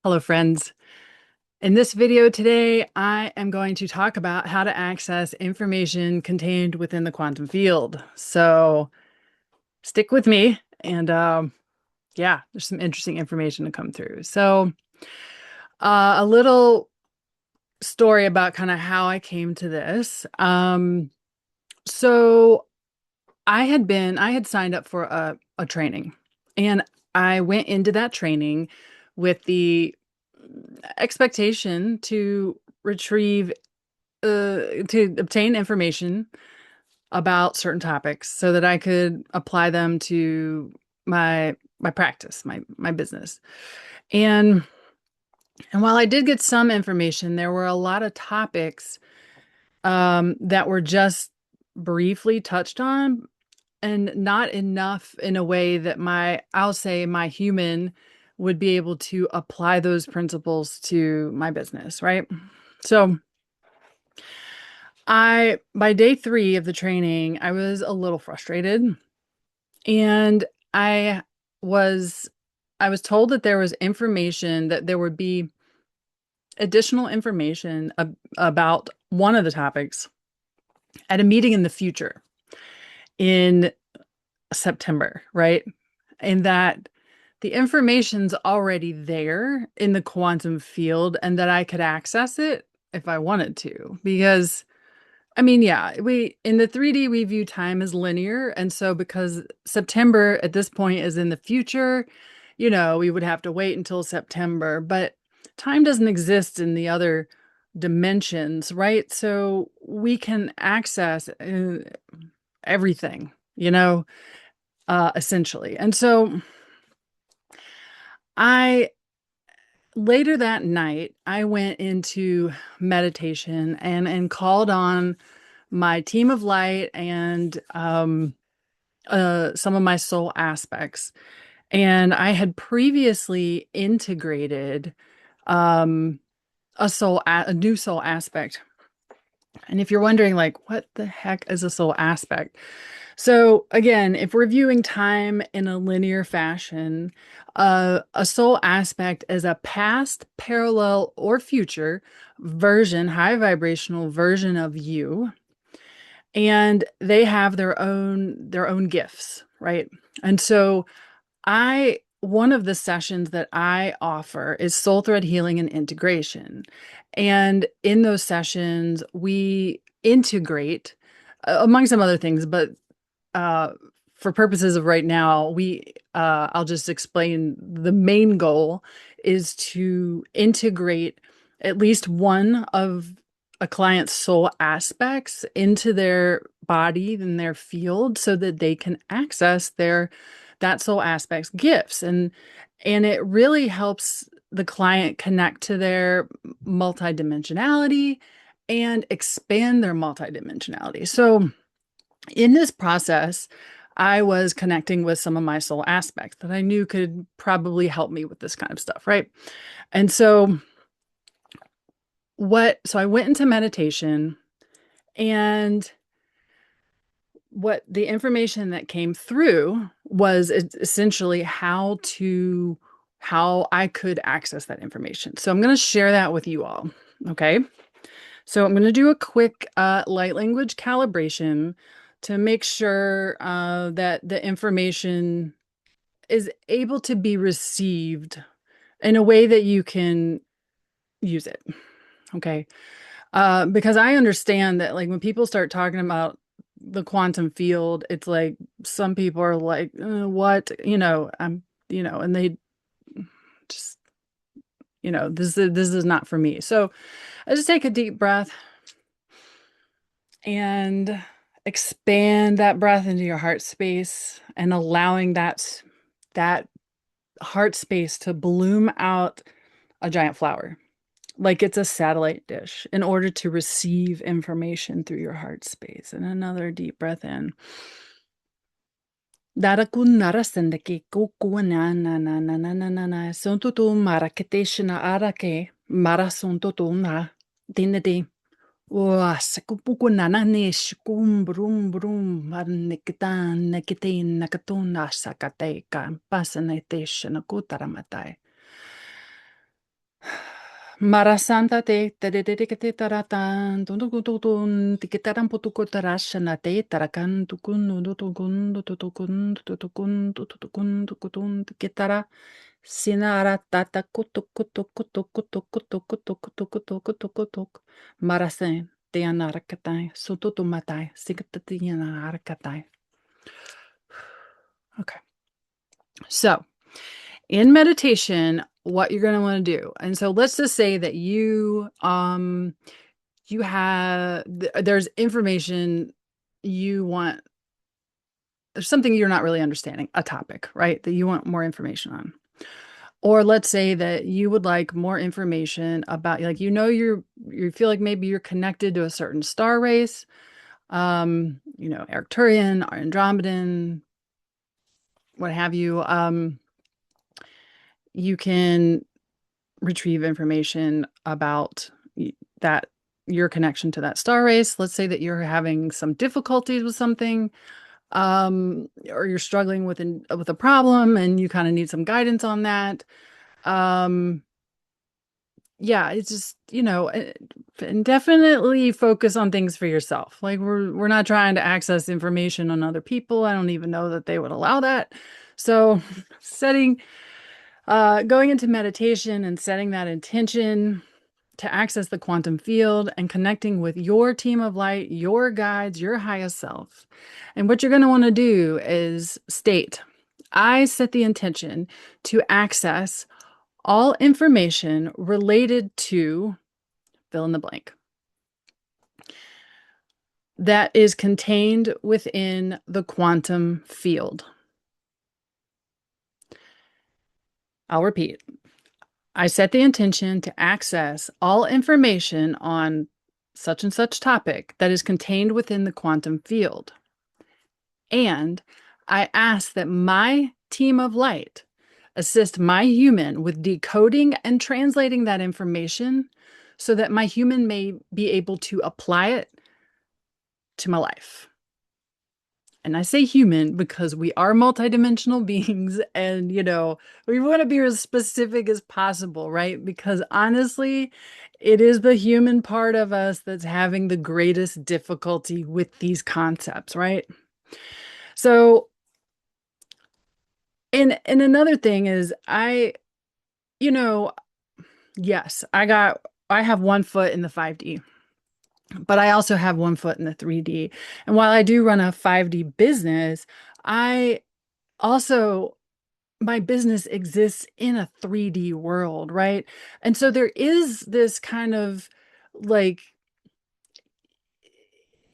Hello, friends. In this video today, I am going to talk about how to access information contained within the quantum field. So stick with me and yeah, there's some interesting information to come through. So a little story about kind of how I came to this. So I had signed up for a training, and I went into that training with the expectation to retrieve to obtain information about certain topics so that I could apply them to my practice, my business. And and while I did get some information, there were a lot of topics that were just briefly touched on and not enough in a way that I'll say my human would be able to apply those principles to my business, right? So by day 3 of the training, I was a little frustrated, and I was I was told that there was information that there would be additional information about one of the topics at a meeting in the future in September, right? And that the information's already there in the quantum field and that I could access it if I wanted to. Because I mean, yeah, we in the 3D we view time as linear, and so because September at this point is in the future, we would have to wait until September, but time doesn't exist in the other dimensions, right? So we can access everything, essentially. And so I later that night, I went into meditation and called on my team of light and some of my soul aspects. And I had previously integrated um, a new soul aspect. And if you're wondering, like, what the heck is a soul aspect? So again, if we're viewing time in a linear fashion, a soul aspect is a past, parallel, or future version, high vibrational version of you, and they have their own gifts, right? And so I one of the sessions that I offer is soul thread healing and integration. And in those sessions, we integrate among some other things, but uh, for purposes of right now, I'll just explain the main goal is to integrate at least one of a client's soul aspects into their body and their field so that they can access that soul aspect's gifts. And it really helps the client connect to their multidimensionality and expand their multidimensionality. So in this process, I was connecting with some of my soul aspects that I knew could probably help me with this kind of stuff, right? And so so I went into meditation, and what the information that came through was essentially how I could access that information. So I'm going to share that with you all. Okay. So I'm going to do a quick light language calibration to make sure that the information is able to be received in a way that you can use it. Okay. Because I understand that, like, when people start talking about the quantum field, it's like some people are like, what? And they just, this is not for me. So I just take a deep breath and expand that breath into your heart space and allowing that heart space to bloom out a giant flower like it's a satellite dish in order to receive information through your heart space. And another deep breath in. Darakunara sendeke kukuna na na na na na na na sontutu maraketeshina arake marasontotu na dinede. Wasakupukunananesh kum brum brum marnikitan nekitin nakatuna sakateka pasaneteshana kutaramatai. Marasanta te tadedekate taratan tuntukutun tikitaran putukotarashanate tarakan tukun tutukun tutukun tutukun tutukun tukutun tikitara sinara tata kutuk marasen te anarakatai sututumatai sikatatianarakatai. Okay. So in meditation, what you're going to want to do. And so let's just say that you have there's information you want, there's something you're not really understanding, a topic, right? That you want more information on. Or let's say that you would like more information about, like, you feel like maybe you're connected to a certain star race, Arcturian or Andromedan, what have you. You can retrieve information about that, your connection to that star race. Let's say that you're having some difficulties with something, or you're struggling with a problem and you kind of need some guidance on that. Um, yeah, it's just, and definitely focus on things for yourself. Like we're not trying to access information on other people. I don't even know that they would allow that. So going into meditation and setting that intention to access the quantum field and connecting with your team of light, your guides, your highest self. And what you're going to want to do is state, I set the intention to access all information related to fill in the blank that is contained within the quantum field. I'll repeat. I set the intention to access all information on such and such topic that is contained within the quantum field. And I ask that my team of light assist my human with decoding and translating that information so that my human may be able to apply it to my life. And I say human because we are multidimensional beings and, we want to be as specific as possible, right? Because honestly, it is the human part of us that's having the greatest difficulty with these concepts, right? So, and another thing is yes, I have one foot in the 5D, but I also have one foot in the 3D. And while I do run a 5D business, I also my business exists in a 3D world, right? And so there is this kind of like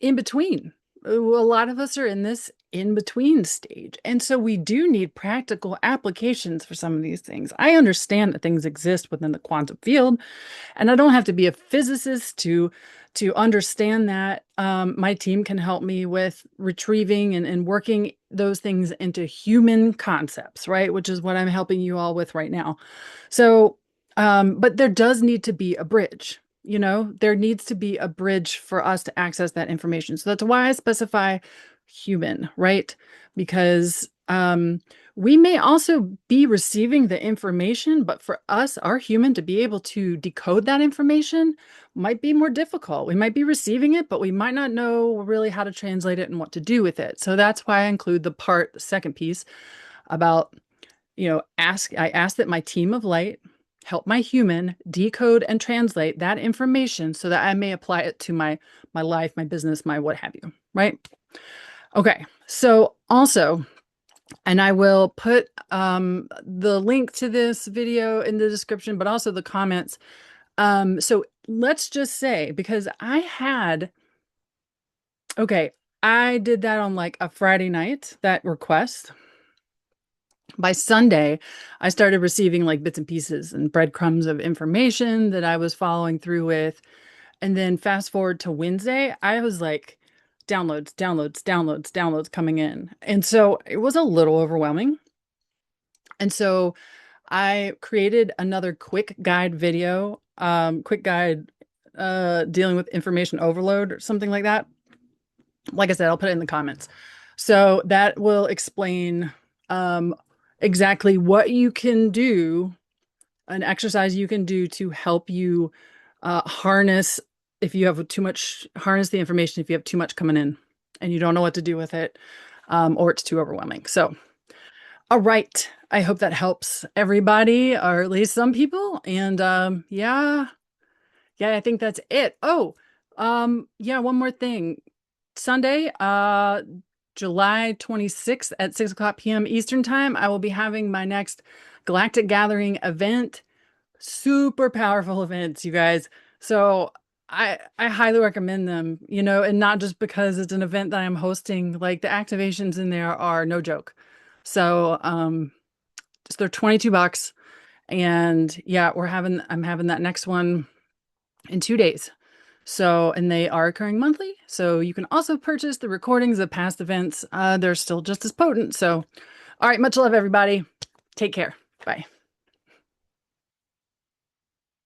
in between. A lot of us are in this in between stage. And so we do need practical applications for some of these things. I understand that things exist within the quantum field, and I don't have to be a physicist to understand that. My team can help me with retrieving and working those things into human concepts, right? Which is what I'm helping you all with right now. So, but there does need to be a bridge. There needs to be a bridge for us to access that information. So that's why I specify human, right? Because we may also be receiving the information, but for us, our human, to be able to decode that information might be more difficult. We might be receiving it, but we might not know really how to translate it and what to do with it. So that's why I include the second piece about, I ask that my team of light help my human decode and translate that information so that I may apply it to my life, my business, my what have you, right? Okay. So also, and I will put the link to this video in the description, but also the comments. So let's just say, because I did that on like a Friday night, that request. By Sunday, I started receiving like bits and pieces and breadcrumbs of information that I was following through with. And then fast forward to Wednesday, I was like, downloads coming in. And so it was a little overwhelming. And so I created another quick guide video, dealing with information overload or something like that. Like I said, I'll put it in the comments. So that will explain exactly what you can do an exercise you can do to help you harness if you have too much, harness the information if you have too much coming in and you don't know what to do with it, or it's too overwhelming. So, all right. I hope that helps everybody, or at least some people. And yeah, yeah, I think that's it. Oh, yeah, one more thing. Sunday, July 26th at 6 o'clock p.m. Eastern Time, I will be having my next Galactic Gathering event. Super powerful events, you guys. So I highly recommend them, and not just because it's an event that I'm hosting, like the activations in there are no joke. So so they're $22. And yeah, I'm having that next one in 2 days. So, and they are occurring monthly. So you can also purchase the recordings of past events. They're still just as potent. So, all right, much love, everybody. Take care. Bye.